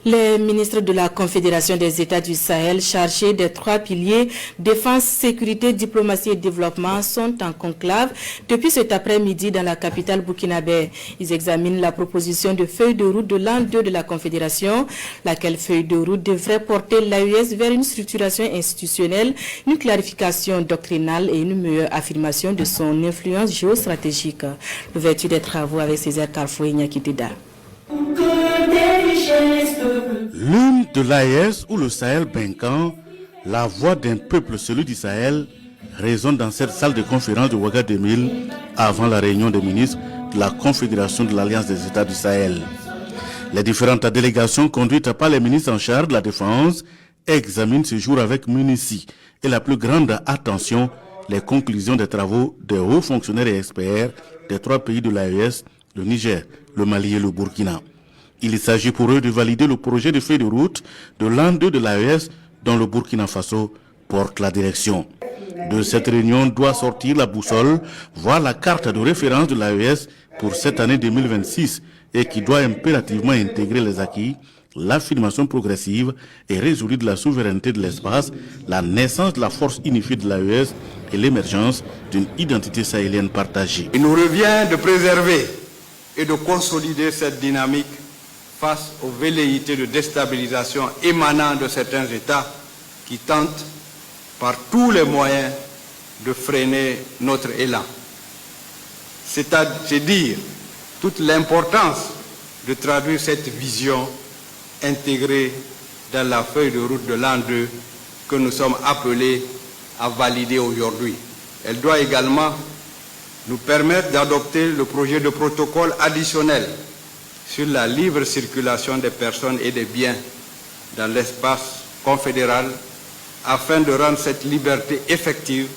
Les ministres de la Confédération des États du Sahel chargés des 3 piliers défense, sécurité, diplomatie et développement sont en conclave depuis cet après-midi dans la capitale burkinabé. Ils examinent la proposition de feuille de route de l'an 2 de la Confédération, laquelle feuille de route devrait porter l'AES vers une structuration institutionnelle, une clarification doctrinale et une meilleure affirmation de son influence géostratégique. L'ouverture des travaux avec Césaire Carrefour et Nyakitida. L'une de l'AES ou le Sahel Benkan, la voix d'un peuple, celui du Sahel, résonne dans cette salle de conférence de Ouaga 2000 avant la réunion des ministres de la Confédération de l'Alliance des États du Sahel. Les différentes délégations conduites par les ministres en charge de la Défense examinent ce jour avec minutie et la plus grande attention les conclusions des travaux des hauts fonctionnaires et experts des 3 pays de l'AES, le Niger, le Mali et le Burkina. Il s'agit pour eux de valider le projet de feuille de route de l'an 2 de l'AES dont le Burkina Faso porte la direction. De cette réunion doit sortir la boussole, voire la carte de référence de l'AES pour cette année 2026 et qui doit impérativement intégrer les acquis, l'affirmation progressive et résolue de la souveraineté de l'espace, la naissance de la force unifiée de l'AES et l'émergence d'une identité sahélienne partagée. Il nous revient de préserver et de consolider cette dynamique face aux velléités de déstabilisation émanant de certains États qui tentent par tous les moyens de freiner notre élan. C'est dire toute l'importance de traduire cette vision intégrée dans la feuille de route de l'an 2 que nous sommes appelés à valider aujourd'hui. Elle doit également nous permettre d'adopter le projet de protocole additionnel sur la libre circulation des personnes et des biens dans l'espace confédéral afin de rendre cette liberté effective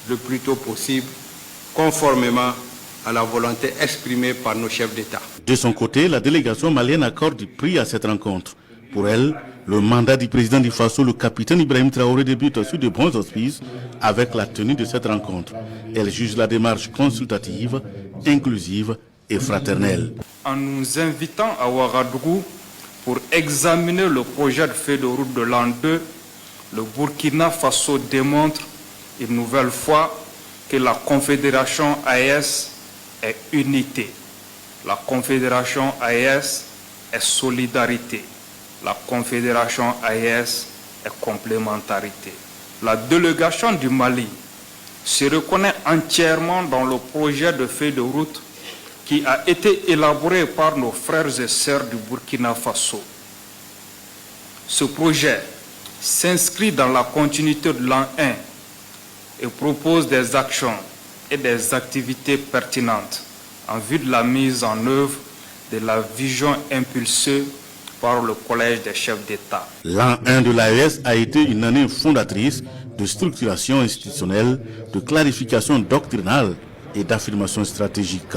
le plus tôt possible, conformément à la volonté exprimée par nos chefs d'État. De son côté, la délégation malienne accorde du prix à cette rencontre. Pour elle, le mandat du président du Faso, le capitaine Ibrahim Traoré, débute sur de bons auspices avec la tenue de cette rencontre. Elle juge la démarche consultative, inclusive et fraternelle. En nous invitant à Ouagadougou pour examiner le projet de feuille de route de l'an 2, le Burkina Faso démontre une nouvelle fois que la Confédération AES est unité. La Confédération AES est solidarité. La Confédération AES est complémentarité. La délégation du Mali se reconnaît entièrement dans le projet de feuille de route qui a été élaboré par nos frères et sœurs du Burkina Faso. Ce projet s'inscrit dans la continuité de l'an 1 et propose des actions et des activités pertinentes en vue de la mise en œuvre de la vision impulsée par le Collège des chefs d'État. L'an 1 de l'AES a été une année fondatrice de structuration institutionnelle, de clarification doctrinale et d'affirmation stratégique.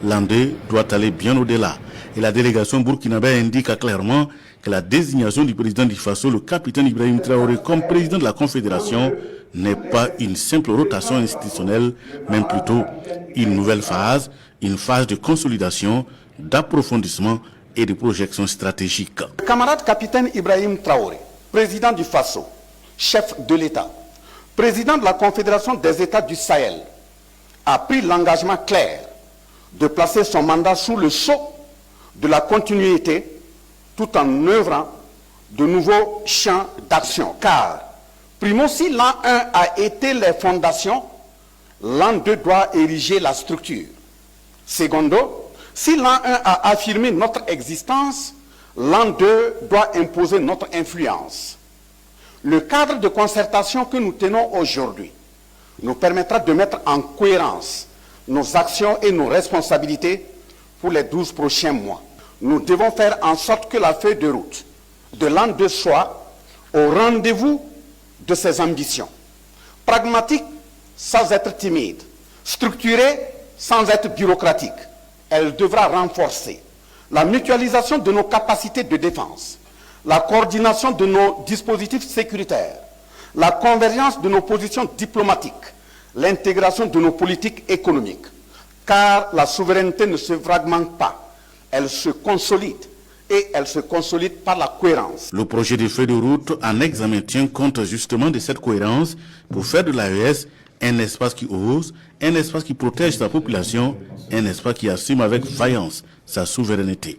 L'an 2 doit aller bien au-delà et la délégation burkinabé indique clairement que la désignation du président du Faso, le capitaine Ibrahim Traoré, comme président de la Confédération n'est pas une simple rotation institutionnelle, mais plutôt une nouvelle phase, une phase de consolidation, d'approfondissement et de projection stratégique. Le camarade capitaine Ibrahim Traoré, président du Faso, chef de l'État, président de la Confédération des États du Sahel, a pris l'engagement clair de placer son mandat sous le sceau de la continuité tout en œuvrant de nouveaux champs d'action. Car, primo, si l'an 1 a été les fondations, l'an 2 doit ériger la structure. Secondo, si l'an 1 a affirmé notre existence, l'an 2 doit imposer notre influence. Le cadre de concertation que nous tenons aujourd'hui nous permettra de mettre en cohérence nos actions et nos responsabilités pour les 12 prochains mois. Nous devons faire en sorte que la feuille de route de l'an 2 soit au rendez-vous de ses ambitions. Pragmatique sans être timide, structurée sans être bureaucratique. Elle devra renforcer la mutualisation de nos capacités de défense, la coordination de nos dispositifs sécuritaires, la convergence de nos positions diplomatiques, l'intégration de nos politiques économiques. Car la souveraineté ne se fragmente pas, elle se consolide et elle se consolide par la cohérence. Le projet de feuille de route en examen tient compte justement de cette cohérence pour faire de l'AES un espace qui ose, un espace qui protège sa population, un espace qui assume avec vaillance sa souveraineté.